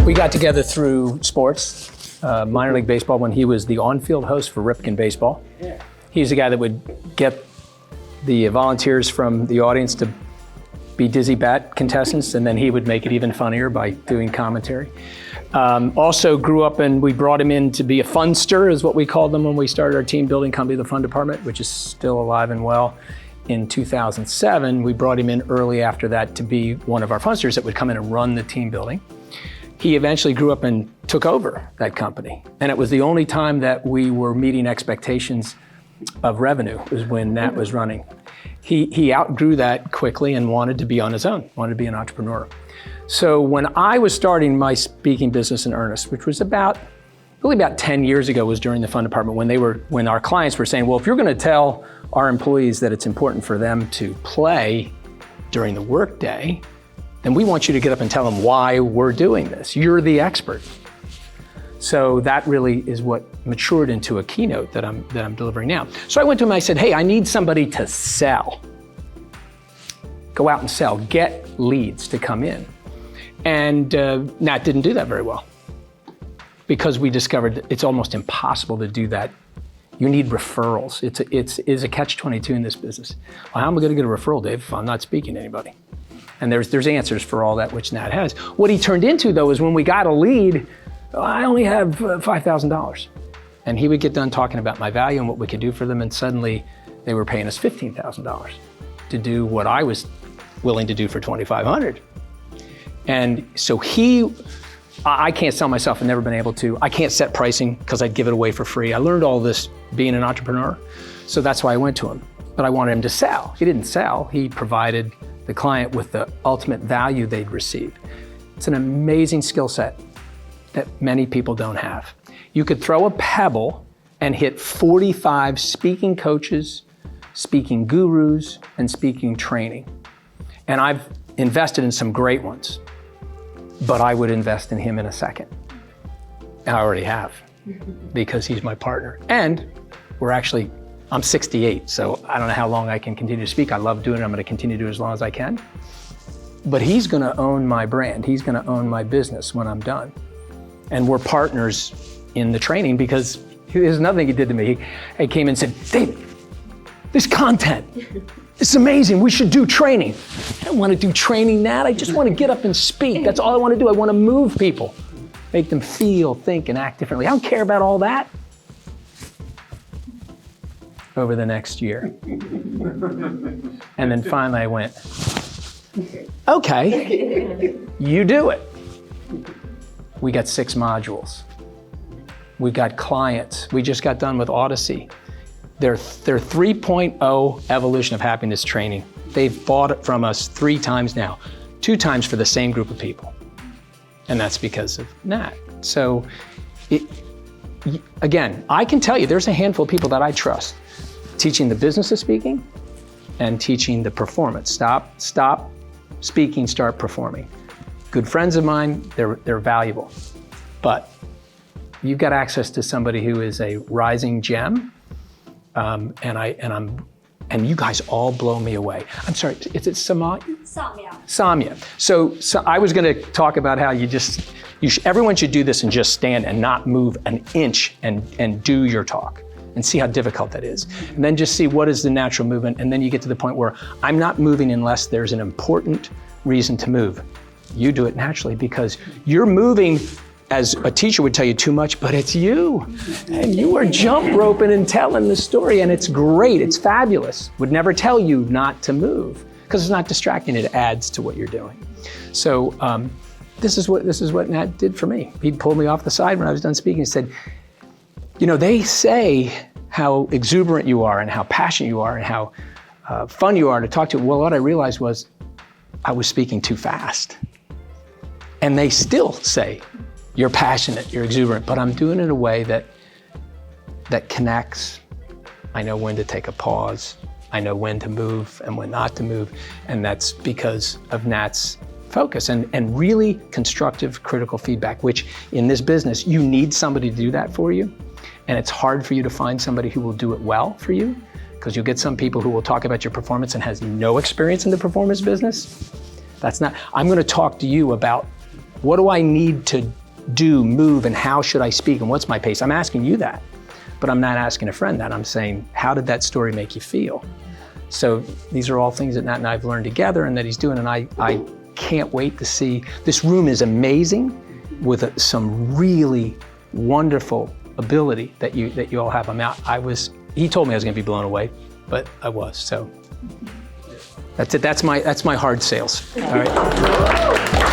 We got together through sports, minor league baseball, when he was the on-field host for Ripken Baseball. He's the guy that would get the volunteers from the audience to be dizzy bat contestants, and then he would make it even funnier by doing commentary. Also grew up, and we brought him in to be a fundster, is what we called them when we started our team building company, the Fund Department, which is still alive and well. In 2007, we brought him in early after that to be one of our fundsters that would come in and run the team building. He eventually grew up and took over that company. And it was the only time that we were meeting expectations of revenue, was when Nat was running. He outgrew that quickly and wanted to be on his own, wanted to be an entrepreneur. So when I was starting my speaking business in earnest, which was really about 10 years ago, was during the Fund Department, when our clients were saying, well, if you're gonna tell our employees that it's important for them to play during the workday, then we want you to get up and tell them why we're doing this. You're the expert. So that really is what matured into a keynote that I'm delivering now. So I went to him and I said, hey, I need somebody to sell. Go out and sell, get leads to come in. And Nat didn't do that very well, because we discovered that it's almost impossible to do that. You need referrals. It's a catch-22 in this business. Well, how am I gonna get a referral, Dave, if I'm not speaking to anybody? And there's answers for all that, which Nat has. What he turned into, though, is when we got a lead, I only have $5,000. And he would get done talking about my value and what we could do for them, and suddenly they were paying us $15,000 to do what I was willing to do for $2,500. And so I can't sell myself, I've never been able to. I can't set pricing because I'd give it away for free. I learned all this being an entrepreneur, so that's why I went to him. But I wanted him to sell. He didn't sell, he provided the client with the ultimate value they'd receive. It's an amazing skill set that many people don't have. You could throw a pebble and hit 45 speaking coaches, speaking gurus, and speaking training. And I've invested in some great ones, but I would invest in him in a second. And I already have, because he's my partner. And I'm 68, so I don't know how long I can continue to speak. I love doing it, I'm gonna continue to do it as long as I can. But he's gonna own my brand, he's gonna own my business when I'm done. And we're partners in the training, because there's another thing he did to me. He came and said, David, this content, this is amazing, we should do training. I don't wanna do training, Nat, I just wanna get up and speak. That's all I wanna do, I wanna move people. Make them feel, think, and act differently. I don't care about all that. Over the next year. And then finally I went, okay, you do it. We got 6 modules. We got clients. We just got done with Odyssey. Their 3.0 evolution of happiness training. They've bought it from us 3 times now, 2 times for the same group of people. And that's because of Nat. So again, I can tell you there's a handful of people that I trust. Teaching the business of speaking and teaching the performance. Stop speaking, start performing. Good friends of mine, they're valuable. But you've got access to somebody who is a rising gem, and you guys all blow me away. I'm sorry, is it Samya? Samya. So I was gonna talk about how everyone should do this and just stand and not move an inch and do your talk. And see how difficult that is. And then just see what is the natural movement, and then you get to the point where I'm not moving unless there's an important reason to move. You do it naturally because you're moving, as a teacher would tell you, too much, but it's you. And you are jump roping and telling the story, and it's great, it's fabulous. Would never tell you not to move, because it's not distracting, it adds to what you're doing. So this is what Nat did for me. He'd pull me off the side when I was done speaking and said, you know, they say how exuberant you are and how passionate you are and how fun you are to talk to. Well, what I realized was I was speaking too fast. And they still say, you're passionate, you're exuberant, but I'm doing it in a way that connects. I know when to take a pause. I know when to move and when not to move. And that's because of Nat's focus and really constructive, critical feedback, which in this business, you need somebody to do that for you. And it's hard for you to find somebody who will do it well for you, because you'll get some people who will talk about your performance and has no experience in the performance business. That's not, I'm gonna talk to you about What do I need to do, move, and how should I speak, and what's my pace? I'm asking you that, but I'm not asking a friend that. I'm saying, how did that story make you feel? So these are all things that Nat and I have learned together and that he's doing, and I can't wait to see. This room is amazing with some really wonderful ability that you all have. He told me I was gonna be blown away, but I was, so. That's it, that's my hard sales, all right?